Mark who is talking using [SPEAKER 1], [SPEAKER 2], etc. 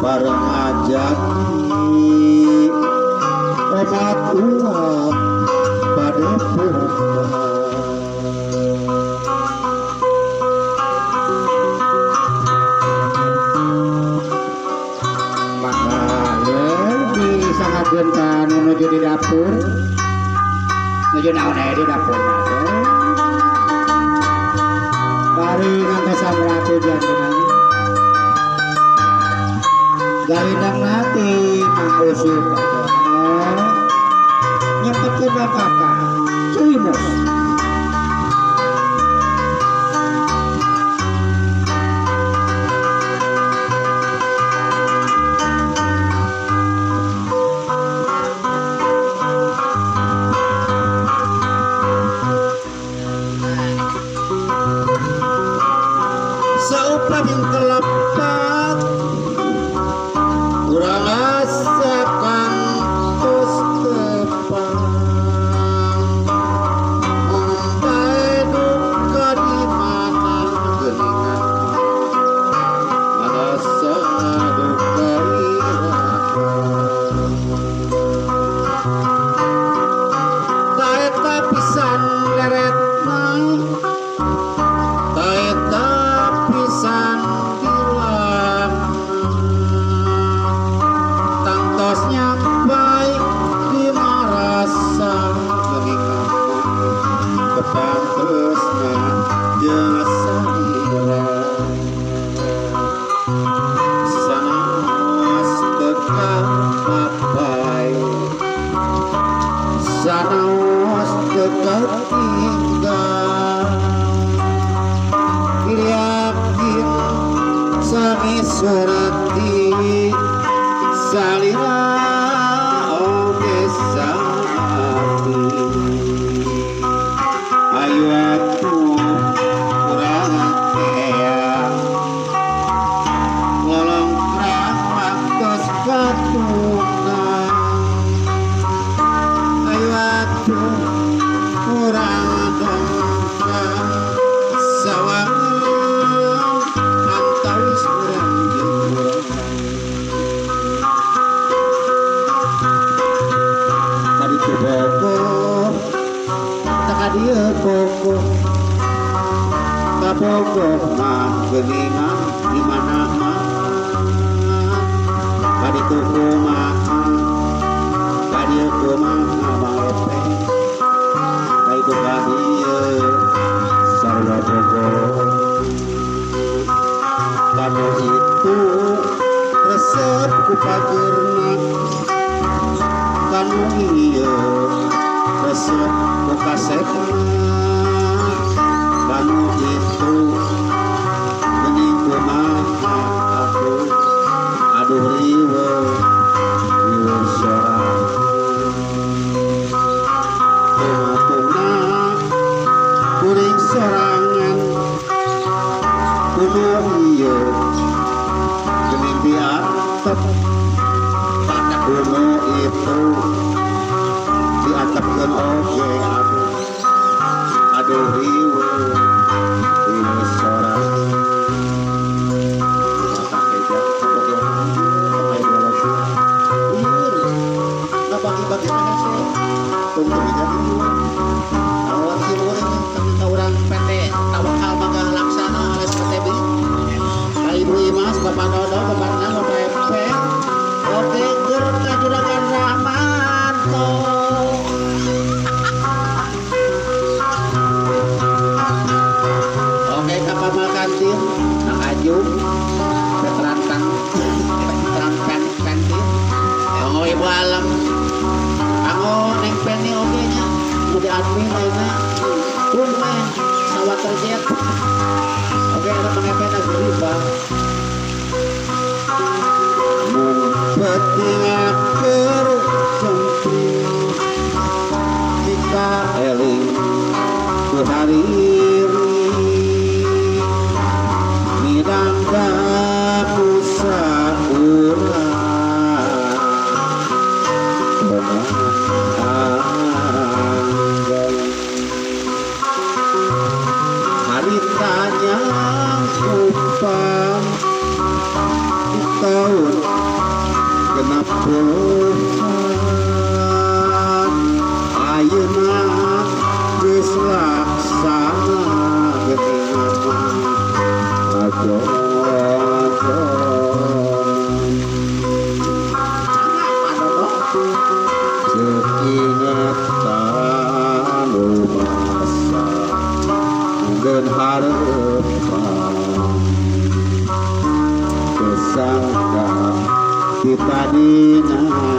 [SPEAKER 1] bareng ajaki omat uap pada purba sangatkeun ka nu nuju di dapur nuju naon aya di dapur bari ngantosan ratu jantungan gawindang nate mangusuk nyempetkeun bapaka cuy mos saupaning kelepat urang asa kantos tepang umpai duka di mana geningan merasa duka taeta pisan leretna taeta pisan dilam tangtos nyampai di marasa geningan kepantesna jasa ira sanaos teka papai sanaos teka tinggal yakin sami surati salira oge sati ayu atuh urang ea lolongkrang waktos patuna ayu atuh urang dongkrang sawang dia pokok kapokok mah geningan di mana mah kadi tuku mah kadi kumaha maepe kai tu kadieu sarua pokok kanu itu resep ku pageurna kanu ieu resep kasekna kanu itu gening kumaha aku aduh riweuh sorang kumatuna kuring sorangan kuno ieu gening diantep kuno itu diantepkeun oge aduh riweuh sorang mata keja bodohan pakai dialognya ieu bagi-bagi sih tunggu jadi awal si urang tapi ka urang pendek tawakal mangga laksana ales KTB ka Ibu Imas Bapak Dodo Bapak Pepe oke ger ka Juragan Rahmanto kantin nak ajung veteran kantin yang ibu alam aku neng penny oke nya udah admin aja pun mah sawat terjet oke ada pengen agri bang mumpeti aker jemput jika eling ku hariri midangga musa urang haritanya kupang Tadi na